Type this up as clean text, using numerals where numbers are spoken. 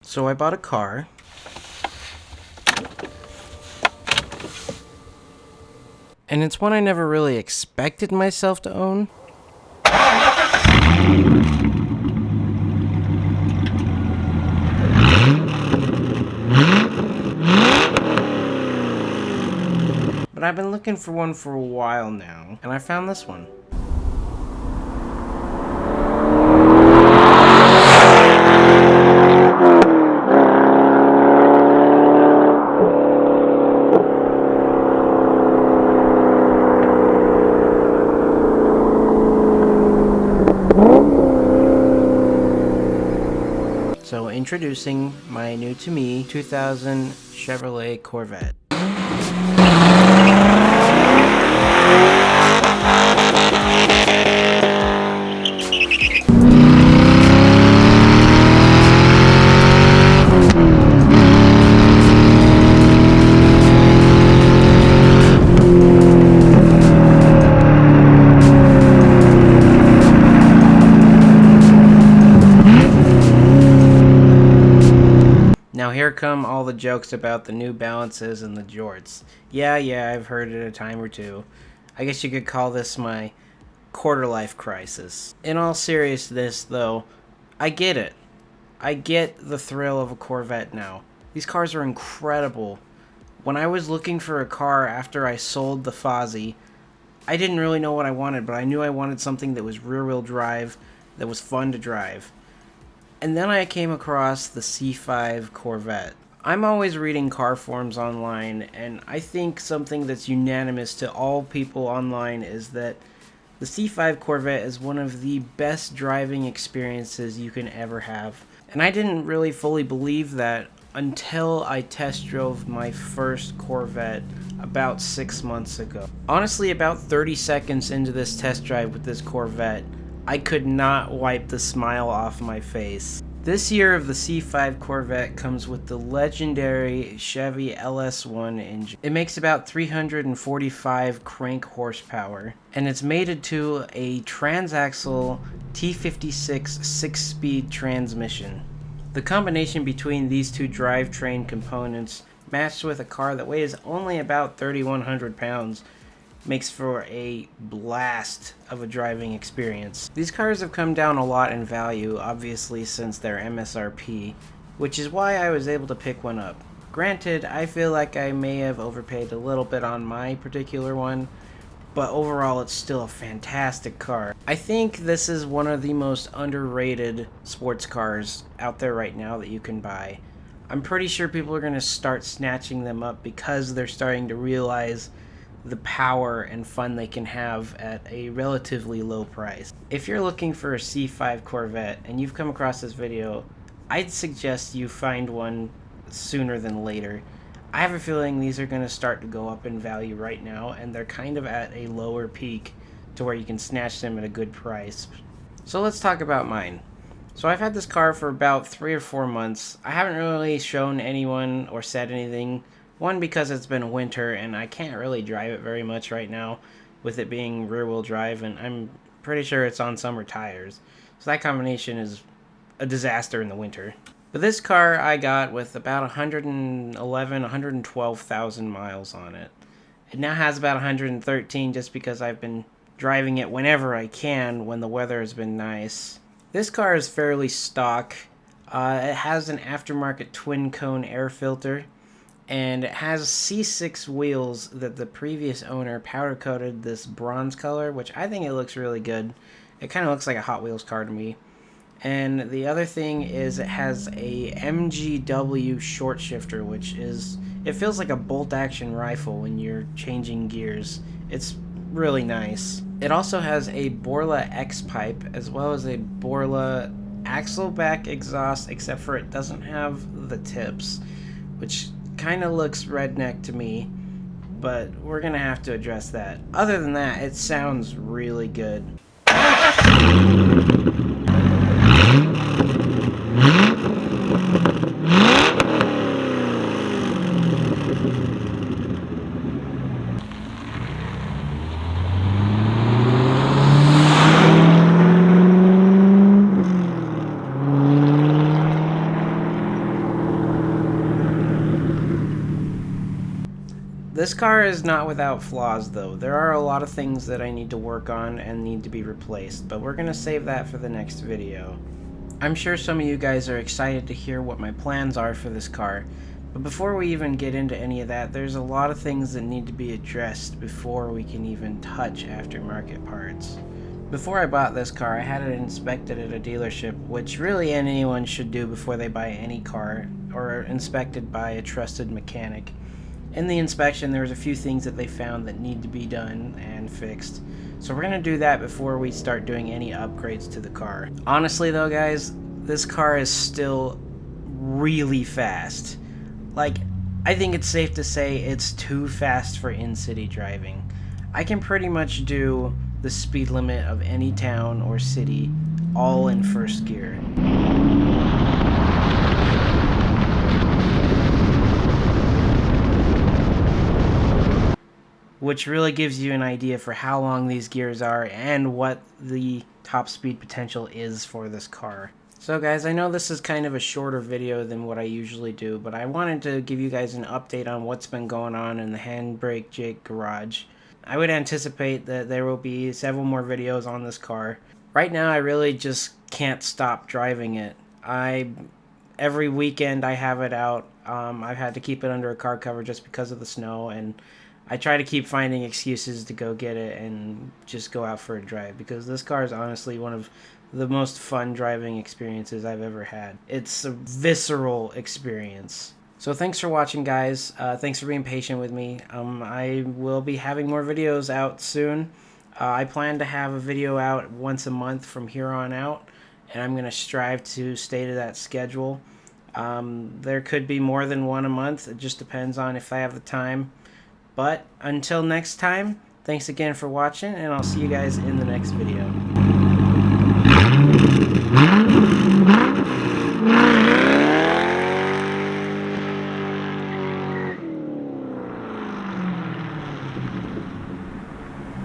So I bought a car. And it's one I never really expected myself to own. But I've been looking for one for a while now, and I found this one. So introducing my new to me 2000 Chevrolet Corvette. Now here come all the jokes about the New Balances and the jorts. Yeah, I've heard it a time or two. I guess you could call this my quarter-life crisis. In all seriousness, though, I get it. I get the thrill of a Corvette now. These cars are incredible. When I was looking for a car after I sold the Fozzie, I didn't really know what I wanted, but I knew I wanted something that was rear-wheel drive, that was fun to drive. And then I came across the C5 Corvette. I'm always reading car forums online, and I think something that's unanimous to all people online is that the C5 Corvette is one of the best driving experiences you can ever have. And I didn't really fully believe that until I test drove my first Corvette about 6 months ago. Honestly, about 30 seconds into this test drive with this Corvette, I could not wipe the smile off my face. This year of the C5 Corvette comes with the legendary Chevy LS1 engine. It makes about 345 crank horsepower, and it's mated to a transaxle T56 6-speed transmission. The combination between these two drivetrain components, matched with a car that weighs only about 3,100 pounds, makes for a blast of a driving experience. These cars have come down a lot in value, obviously, since their MSRP, which is why I was able to pick one up. Granted, I feel like I may have overpaid a little bit on my particular one, but overall it's still a fantastic car. I think this is one of the most underrated sports cars out there right now that you can buy. I'm pretty sure people are going to start snatching them up because they're starting to realize the power and fun they can have at a relatively low price. If you're looking for a C5 Corvette and you've come across this video, I'd suggest you find one sooner than later. I have a feeling these are going to start to go up in value right now, and they're kind of at a lower peak to where you can snatch them at a good price. So let's talk about mine. So I've had this car for about 3 or 4 months. I haven't really shown anyone or said anything. One, because it's been winter and I can't really drive it very much right now with it being rear-wheel drive, and I'm pretty sure it's on summer tires. So that combination is a disaster in the winter. But this car I got with about 112,000 miles on it. It now has about 113 just because I've been driving it whenever I can when the weather has been nice. This car is fairly stock. It has an aftermarket twin-cone air filter, and it has C6 wheels that the previous owner powder coated this bronze color, which I think it looks really good. It kind of looks like a Hot Wheels car to me. And the other thing is it has a MGW short shifter, which is, it feels like a bolt action rifle when you're changing gears. It's really nice. It also has a Borla X pipe as well as a Borla axle back exhaust, except for it doesn't have the tips, which kind of looks redneck to me, but we're gonna have to address that. Other than that, it sounds really good. This car is not without flaws though. There are a lot of things that I need to work on and need to be replaced, but we're gonna save that for the next video. I'm sure some of you guys are excited to hear what my plans are for this car, but before we even get into any of that, there's a lot of things that need to be addressed before we can even touch aftermarket parts. Before I bought this car, I had it inspected at a dealership, which really anyone should do before they buy any car, or inspected by a trusted mechanic. In the inspection, there was a few things that they found that need to be done and fixed. So we're going to do that before we start doing any upgrades to the car. Honestly though guys, this car is still really fast. Like, I think it's safe to say it's too fast for in-city driving. I can pretty much do the speed limit of any town or city all in first gear. Which really gives you an idea for how long these gears are and what the top speed potential is for this car. So guys, I know this is kind of a shorter video than what I usually do, but I wanted to give you guys an update on what's been going on in the Handbrake Jake garage. I would anticipate that there will be several more videos on this car. Right now I really just can't stop driving it. Every weekend I have it out. I've had to keep it under a car cover just because of the snow, and I try to keep finding excuses to go get it and just go out for a drive, because this car is honestly one of the most fun driving experiences I've ever had. It's a visceral experience. So thanks for watching, guys. Thanks for being patient with me. I will be having more videos out soon. I plan to have a video out once a month from here on out, and I'm going to strive to stay to that schedule. There could be more than one a month. It just depends on if I have the time. But until next time, thanks again for watching, and I'll see you guys in the next video.